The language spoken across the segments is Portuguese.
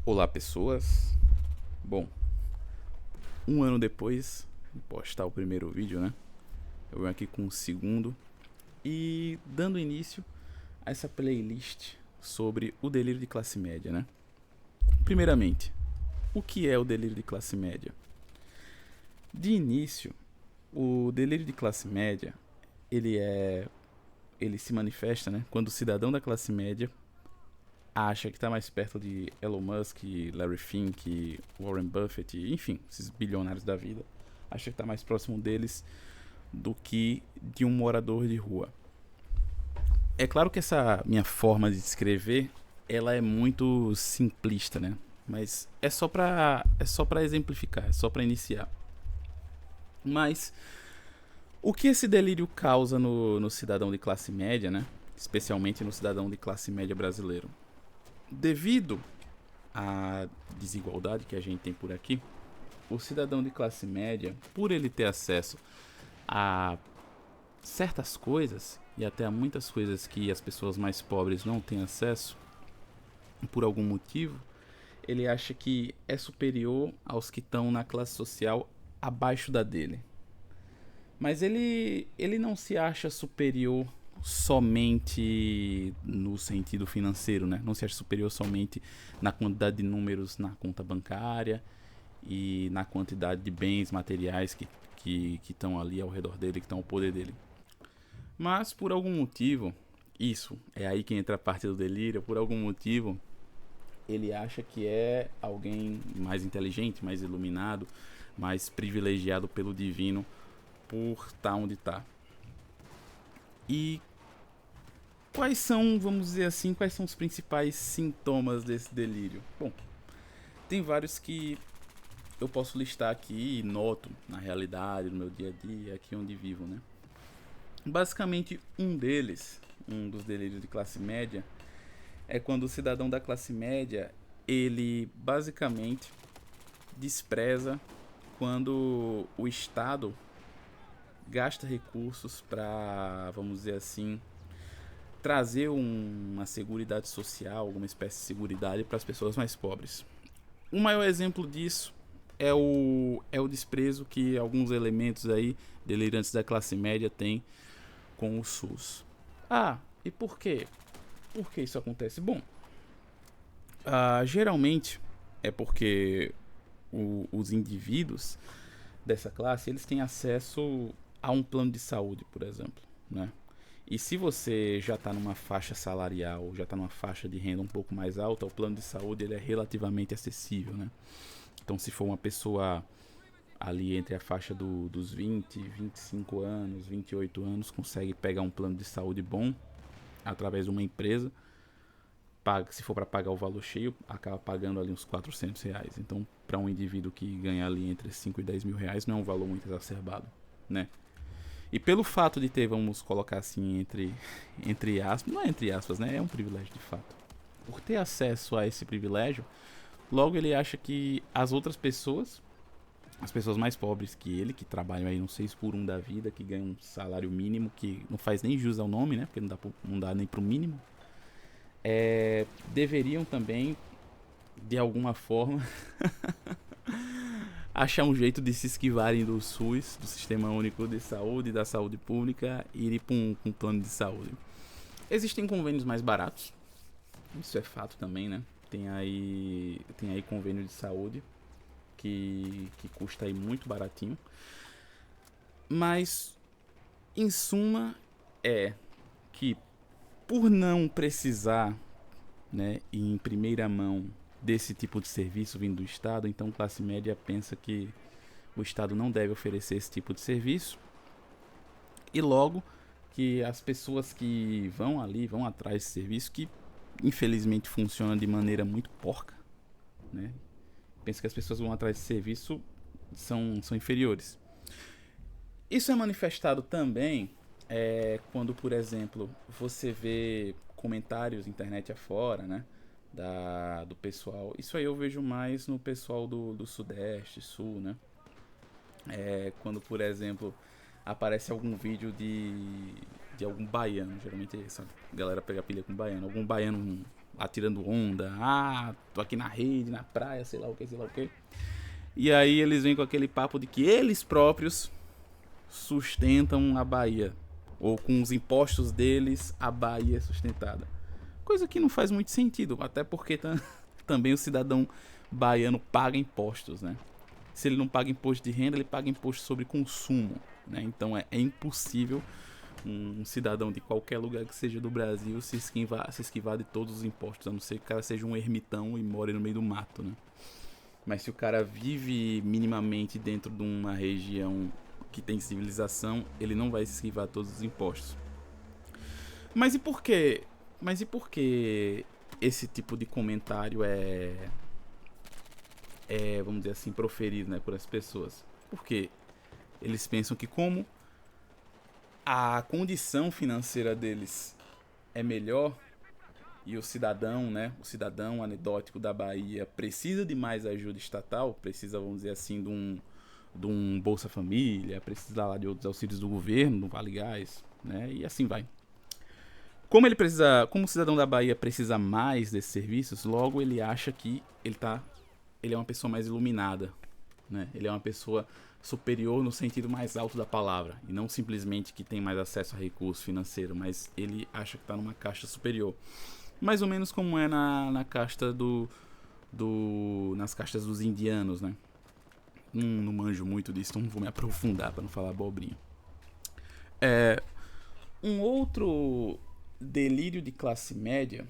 Olá, pessoas. Bom, um ano depois de postar o primeiro vídeo, né? Eu venho aqui com o segundo e dando início a essa playlist sobre o delírio de classe média, né? Primeiramente, o que é o delírio de classe média? De início, o delírio de classe média, ele é ele se manifesta, né, quando o cidadão da classe média acha que está mais perto de Elon Musk, Larry Fink, Warren Buffett, enfim, esses bilionários da vida, acha que está mais próximo deles do que de um morador de rua. É claro que essa minha forma de descrever, ela é muito simplista, né? Mas é só para exemplificar, é só para iniciar. Mas o que esse delírio causa no cidadão de classe média, né? Especialmente no cidadão de classe média brasileiro? Devido à desigualdade que a gente tem por aqui, o cidadão de classe média, por ele ter acesso a certas coisas e até a muitas coisas que as pessoas mais pobres não têm acesso, por algum motivo, ele acha que é superior aos que estão na classe social abaixo da dele. Mas ele não se acha superior somente no sentido financeiro, né? Não se acha superior somente na quantidade de números na conta bancária e na quantidade de bens materiais que estão ali ao redor dele, que estão ao poder dele. Mas por algum motivo, isso é aí que entra a parte do delírio, por algum motivo ele acha que é alguém mais inteligente, mais iluminado, mais privilegiado pelo divino por estar onde está. E quais são, vamos dizer assim, quais são os principais sintomas desse delírio? Bom, tem vários que eu posso listar aqui e noto na realidade, no meu dia a dia, aqui onde vivo, né? Basicamente, um dos delírios de classe média, é quando o cidadão da classe média, ele basicamente despreza quando o Estado gasta recursos para, vamos dizer assim, trazer uma seguridade social, alguma espécie de seguridade para as pessoas mais pobres. O maior exemplo disso é o desprezo que alguns elementos aí delirantes da classe média têm com o SUS. Ah, e por quê? Por que isso acontece? Bom, geralmente é porque os indivíduos dessa classe eles têm acesso a um plano de saúde, por exemplo, né? E se você já está numa faixa salarial, já está numa faixa de renda um pouco mais alta, o plano de saúde ele é relativamente acessível, né? Então, se for uma pessoa ali entre a faixa dos 20, 25 anos, 28 anos, consegue pegar um plano de saúde bom através de uma empresa, paga, se for para pagar o valor cheio, acaba pagando ali uns R$ 400. Então, para um indivíduo que ganha ali entre 5 e 10 mil reais, não é um valor muito exacerbado, né? E pelo fato de ter, vamos colocar assim, entre aspas, não é entre aspas, né? É um privilégio de fato. Por ter acesso a esse privilégio, logo ele acha que as outras pessoas, as pessoas mais pobres que ele, que trabalham aí no 6 por um da vida, que ganham um salário mínimo, que não faz nem jus ao nome, né? Porque não dá nem pro mínimo, deveriam também, de alguma forma, achar um jeito de se esquivarem do SUS, do Sistema Único de Saúde, da saúde pública, e ir para um plano de saúde. Existem convênios mais baratos, isso é fato também, né? Tem aí convênio de saúde que custa aí muito baratinho. Mas, em suma, é que por não precisar, né, em primeira mão desse tipo de serviço vindo do Estado, então a classe média pensa que o Estado não deve oferecer esse tipo de serviço e logo que as pessoas que vão ali, vão atrás desse serviço, que infelizmente funciona de maneira muito porca, né? Pensa que as pessoas vão atrás desse serviço são inferiores. Isso é manifestado também quando, por exemplo, você vê comentários internet afora, né? Do pessoal. Isso aí eu vejo mais no pessoal do Sudeste, Sul, né? Quando, por exemplo, aparece algum vídeo de algum baiano, geralmente essa galera pega pilha com baiano, algum baiano lá tirando onda. Ah, tô aqui na rede, na praia, sei lá o que, sei lá o que. E aí eles vêm com aquele papo de que eles próprios sustentam a Bahia. Ou com os impostos deles, a Bahia é sustentada. Coisa que não faz muito sentido, até porque também o cidadão baiano paga impostos, né? Se ele não paga imposto de renda, ele paga imposto sobre consumo, né? Então é impossível um cidadão de qualquer lugar que seja do Brasil se esquivar de todos os impostos, a não ser que o cara seja um ermitão e more no meio do mato, né? Mas se o cara vive minimamente dentro de uma região que tem civilização, ele não vai se esquivar de todos os impostos. Mas e por quê? Mas e por que esse tipo de comentário vamos dizer assim, proferido, né, por as pessoas? Porque eles pensam que como a condição financeira deles é melhor e o cidadão, né, o cidadão anedótico da Bahia precisa de mais ajuda estatal, precisa, vamos dizer assim, de um Bolsa Família, precisa lá de outros auxílios do governo, do Vale Gás, né, e assim vai. Como o cidadão da Bahia precisa mais desses serviços, logo ele acha que ele é uma pessoa mais iluminada, né? Ele é uma pessoa superior no sentido mais alto da palavra, e não simplesmente que tem mais acesso a recurso financeiro, mas ele acha que está numa caixa superior. Mais ou menos como é na casta nas castas dos indianos, né? Não manjo muito disso, então não vou me aprofundar para não falar abobrinha. Um outro delírio de classe média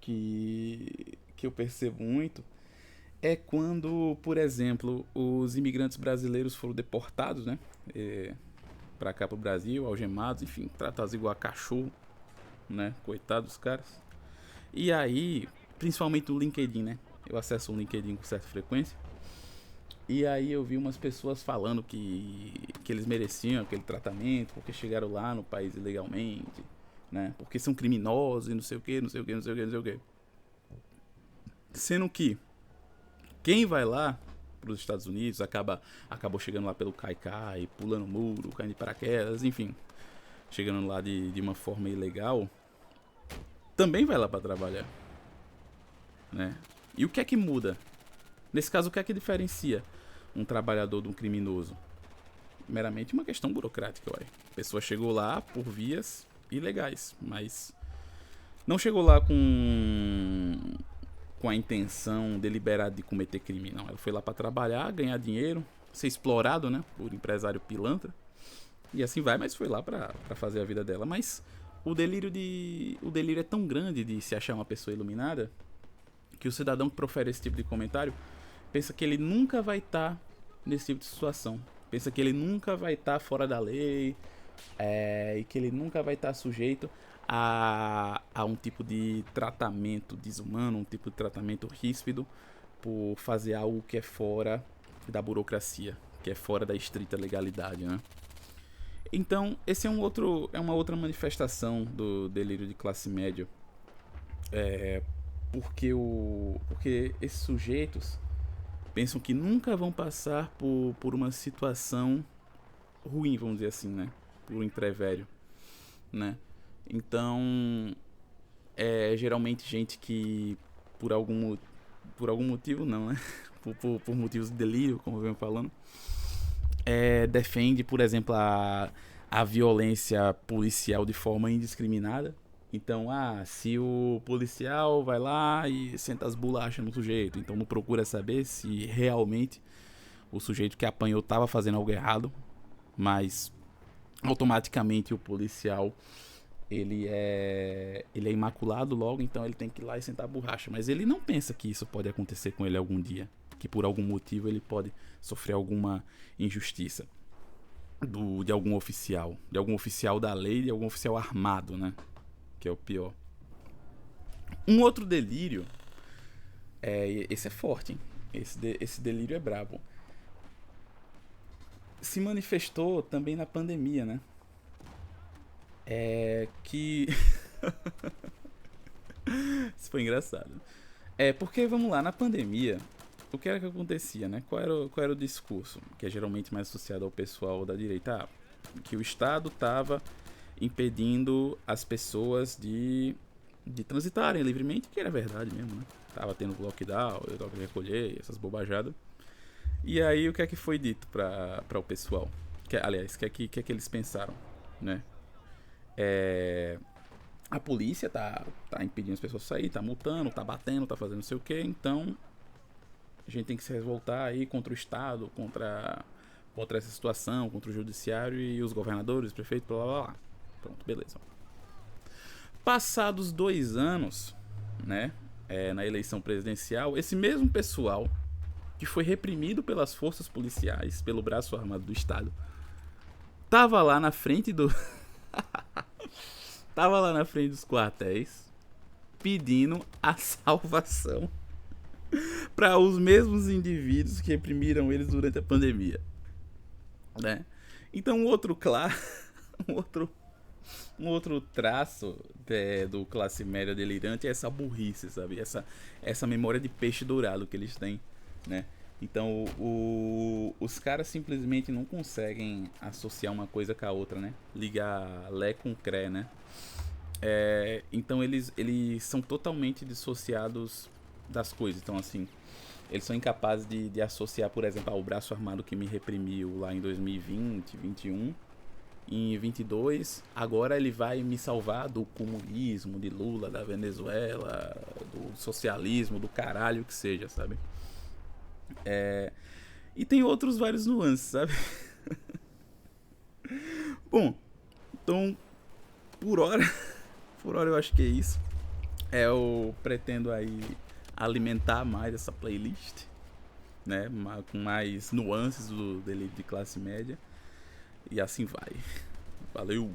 que eu percebo muito é quando, por exemplo, os imigrantes brasileiros foram deportados, né? Pra cá pro Brasil, algemados, enfim, tratados igual a cachorro, né? Coitados dos caras. E aí, principalmente o LinkedIn, né? Eu acesso o LinkedIn com certa frequência. E aí eu vi umas pessoas falando que eles mereciam aquele tratamento porque chegaram lá no país ilegalmente, né? Porque são criminosos e não sei o que, não sei o que, não sei o que, não sei o que. Sendo que quem vai lá para os Estados Unidos acabou chegando lá pelo Caicai, pulando muro, caindo de paraquedas, enfim, chegando lá de uma forma ilegal, também vai lá para trabalhar, né? E o que é que muda? Nesse caso, o que é que diferencia um trabalhador de um criminoso? Meramente uma questão burocrática, ué. A pessoa chegou lá por vias ilegais, mas não chegou lá com a intenção deliberada de cometer crime, não. Ela foi lá para trabalhar, ganhar dinheiro, ser explorado, né, por empresário pilantra. E assim vai, mas foi lá para fazer a vida dela. Mas o delírio é tão grande de se achar uma pessoa iluminada que o cidadão que profere esse tipo de comentário pensa que ele nunca vai estar nesse tipo de situação. Pensa que ele nunca vai estar fora da lei, e que ele nunca vai estar sujeito a um tipo de tratamento desumano, um tipo de tratamento ríspido por fazer algo que é fora da burocracia, que é fora da estrita legalidade, né? Então, esse é uma outra manifestação do delírio de classe média, porque esses sujeitos pensam que nunca vão passar por uma situação ruim, vamos dizer assim, né? Por um entrevério, né? Então, geralmente gente que por algum motivo não, né? Por motivos de delírio, como eu venho falando, defende, por exemplo, a violência policial de forma indiscriminada. Então, se o policial vai lá e senta as bolachas no sujeito, então não procura saber se realmente o sujeito que apanhou estava fazendo algo errado, mas automaticamente o policial ele é imaculado logo, então ele tem que ir lá e sentar a borracha. Mas ele não pensa que isso pode acontecer com ele algum dia, que por algum motivo ele pode sofrer alguma injustiça de algum oficial da lei, de algum oficial armado, né? Que é o pior. Um outro delírio, esse é forte, hein? Esse delírio é brabo. Se manifestou também na pandemia, né? Que isso foi engraçado. Porque, vamos lá, na pandemia, o que era que acontecia, né? Qual era o discurso? Que é geralmente mais associado ao pessoal da direita. Que o Estado estava impedindo as pessoas de de transitarem livremente, que era verdade mesmo, né? Tava tendo lockdown, eu tava recolher, essas bobajadas. E aí o que é que foi dito para o pessoal? Aliás, o que é que eles pensaram, né? É, a polícia tá impedindo as pessoas de sair, tá multando, tá batendo, tá fazendo não sei o que, então a gente tem que se revoltar aí contra o Estado, contra essa situação, contra o judiciário e os governadores, os prefeitos, blá blá blá. Pronto, beleza. Passados 2 anos, né, na eleição presidencial, esse mesmo pessoal que foi reprimido pelas forças policiais, pelo braço armado do Estado, tava lá na frente do tava lá na frente dos quartéis pedindo a salvação para os mesmos indivíduos que reprimiram eles durante a pandemia, né? Então, um outro um outro traço do classe média delirante é essa burrice, sabe? Essa memória de peixe dourado que eles têm, né? Então, os caras simplesmente não conseguem associar uma coisa com a outra, né? Ligar Lé com Cré, né? Então, eles são totalmente dissociados das coisas. Então, assim, eles são incapazes de associar, por exemplo, o braço armado que me reprimiu lá em 2020, 21. Em 22, agora ele vai me salvar do comunismo, de Lula, da Venezuela, do socialismo, do caralho que seja, sabe? E tem outros vários nuances, sabe? Bom, então, por hora, por hora eu acho que é isso. Eu pretendo aí alimentar mais essa playlist, né? Com mais nuances do delírio de classe média. E assim vai. Valeu!